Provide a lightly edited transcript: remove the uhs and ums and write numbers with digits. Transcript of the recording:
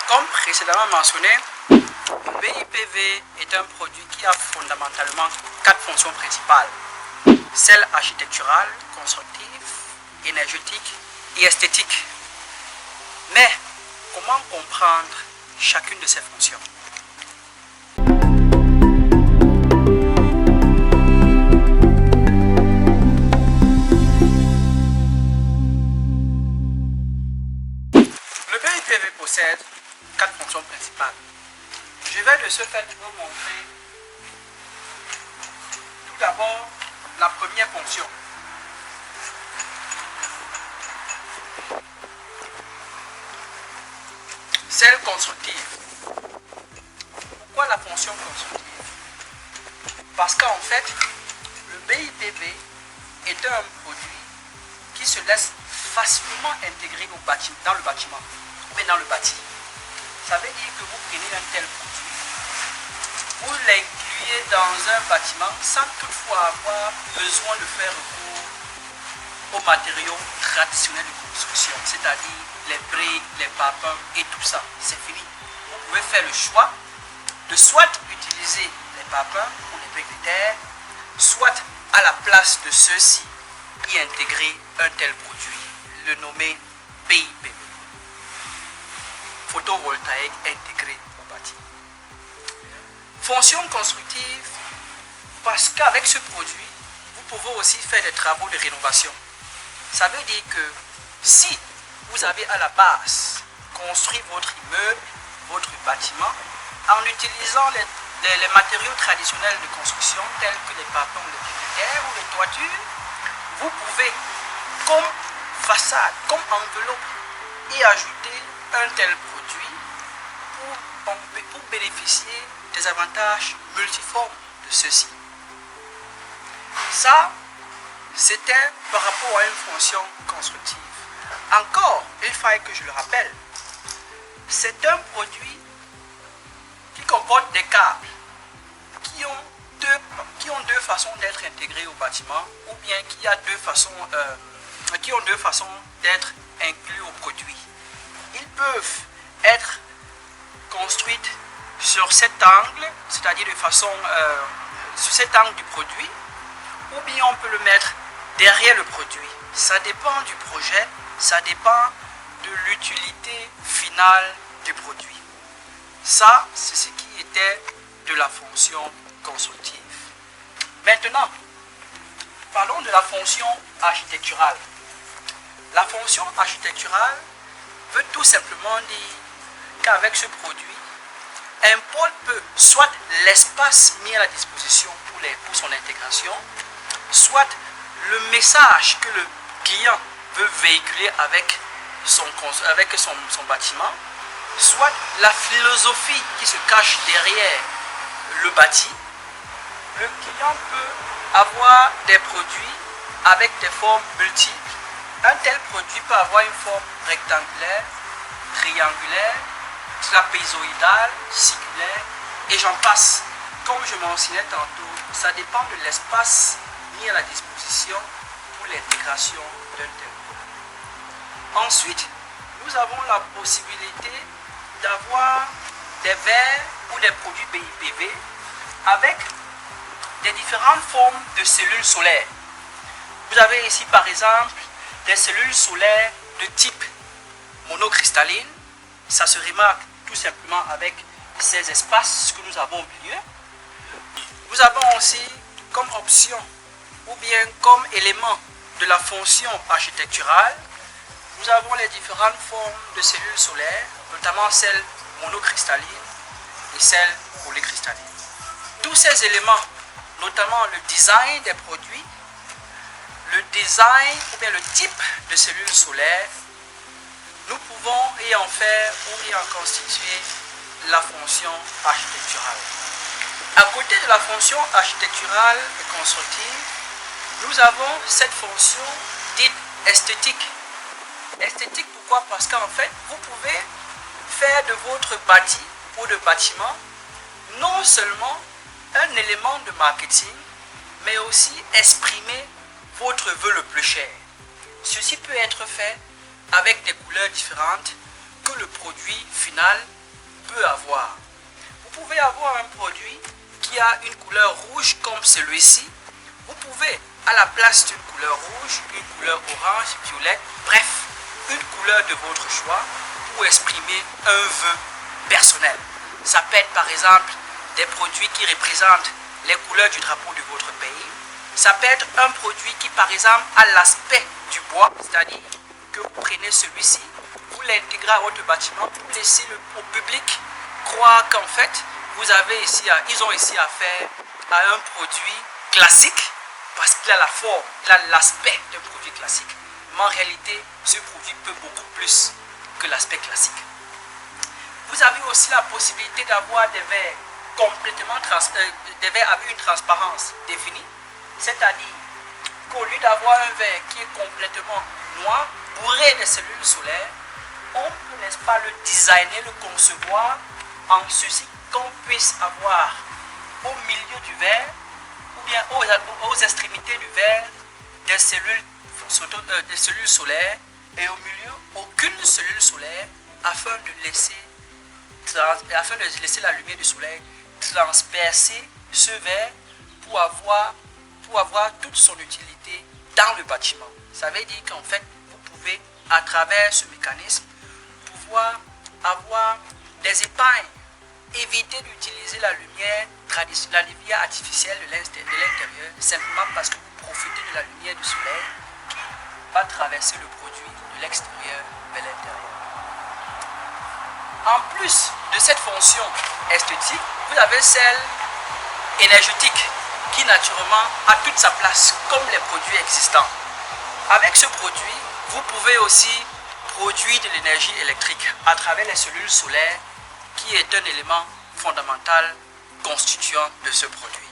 Comme précédemment mentionné, le BIPV est un produit qui a fondamentalement 4 fonctions principales. Celle architecturale, constructive, énergétique et esthétique. Mais comment comprendre chacune de ces fonctions? Le BIPV possède 4 fonctions principales. Je vais de ce fait vous montrer tout d'abord la première fonction. Celle constructive. Pourquoi la fonction constructive? Parce qu'en fait, le BIPV est un produit qui se laisse facilement intégrer dans le bâtiment, mais dans le bâti. Ça veut dire que vous prenez un tel produit, vous l'incluez dans un bâtiment sans toutefois avoir besoin de faire recours aux matériaux traditionnels de construction, c'est-à-dire les briques, les parpaings et tout ça. C'est fini. Vous pouvez faire le choix de soit utiliser les parpaings ou les briques de terre, soit à la place de ceux-ci y intégrer un tel produit, le nommé BIPV. Photovoltaïque intégré au bâti. Fonction constructive, parce qu'avec ce produit, vous pouvez aussi faire des travaux de rénovation. Ça veut dire que si vous avez à la base construit votre immeuble, votre bâtiment, en utilisant les matériaux traditionnels de construction tels que les parpaings, les briques de terre ou les toitures, vous pouvez, comme façade, comme enveloppe, y ajouter un tel produit pour bénéficier des avantages multiformes de ceux-ci. Ça, c'était par rapport à une fonction constructive. Encore, il faille que je le rappelle, c'est un produit qui comporte des câbles qui ont deux façons d'être intégrés au bâtiment, ou bien qui ont deux façons d'être inclus au produit. Ils peuvent être construites sur cet angle, c'est-à-dire de façon sur cet angle du produit, ou bien on peut le mettre derrière le produit. Ça dépend du projet, ça dépend de l'utilité finale du produit. Ça, c'est ce qui était de la fonction constructive. Maintenant, parlons de la fonction architecturale. La fonction architecturale veut tout simplement dire qu'avec ce produit, un pôle peut soit l'espace mis à la disposition pour son intégration, soit le message que le client veut véhiculer avec son bâtiment, soit la philosophie qui se cache derrière le bâti. Le client peut avoir des produits avec des formes multiples. Un tel produit peut avoir une forme rectangulaire, triangulaire, trapézoïdale, circulaire, et j'en passe. Comme je mentionnais tantôt, ça dépend de l'espace mis à la disposition pour l'intégration d'un tel produit. Ensuite, nous avons la possibilité d'avoir des verres ou des produits BIPV avec des différentes formes de cellules solaires. Vous avez ici par exemple des cellules solaires de type monocristalline. Ça se remarque tout simplement avec ces espaces que nous avons au milieu. Nous avons aussi comme option ou bien comme élément de la fonction architecturale, nous avons les différentes formes de cellules solaires, notamment celles monocristallines et celles polycristallines. Tous ces éléments, notamment le design des produits, le design ou bien le type de cellules solaires, nous pouvons y en faire ou y en constituer la fonction architecturale. À côté de la fonction architecturale et constructive, nous avons cette fonction dite esthétique. Esthétique, pourquoi? Parce qu'en fait, vous pouvez faire de votre bâti ou de bâtiment non seulement un élément de marketing, mais aussi exprimer votre vœu le plus cher. Ceci peut être fait avec des couleurs différentes que le produit final peut avoir. Vous pouvez avoir un produit qui a une couleur rouge comme celui-ci. Vous pouvez, à la place d'une couleur rouge, une couleur orange, violette, bref, une couleur de votre choix pour exprimer un vœu personnel. Ça peut être par exemple des produits qui représentent les couleurs du drapeau de votre pays. Ça peut être un produit qui par exemple a l'aspect du bois, c'est-à-dire que vous prenez celui-ci, vous l'intégrez à votre bâtiment pour laisser au public croire qu'en fait, ils ont ici affaire à un produit classique parce qu'il a la forme, il a l'aspect d'un produit classique. Mais en réalité, ce produit peut beaucoup plus que l'aspect classique. Vous avez aussi la possibilité d'avoir des verres des verres avec une transparence définie, c'est-à-dire qu'au lieu d'avoir un verre qui est complètement noir, bourré de cellules solaires, on peut, n'est-ce pas, le designer, le concevoir en ceci qu'on puisse avoir au milieu du verre ou bien aux extrémités du verre des cellules solaires et au milieu aucune cellule solaire afin de laisser la lumière du soleil transpercer ce verre pour avoir toute son utilité dans le bâtiment. Ça veut dire qu'en fait, vous pouvez, à travers ce mécanisme, pouvoir avoir des épargnes, éviter d'utiliser la lumière artificielle de l'intérieur, simplement parce que vous profitez de la lumière du soleil qui va traverser le produit de l'extérieur vers l'intérieur. En plus de cette fonction esthétique, vous avez celle énergétique qui naturellement a toute sa place comme les produits existants. Avec ce produit, vous pouvez aussi produire de l'énergie électrique à travers les cellules solaires qui est un élément fondamental constituant de ce produit.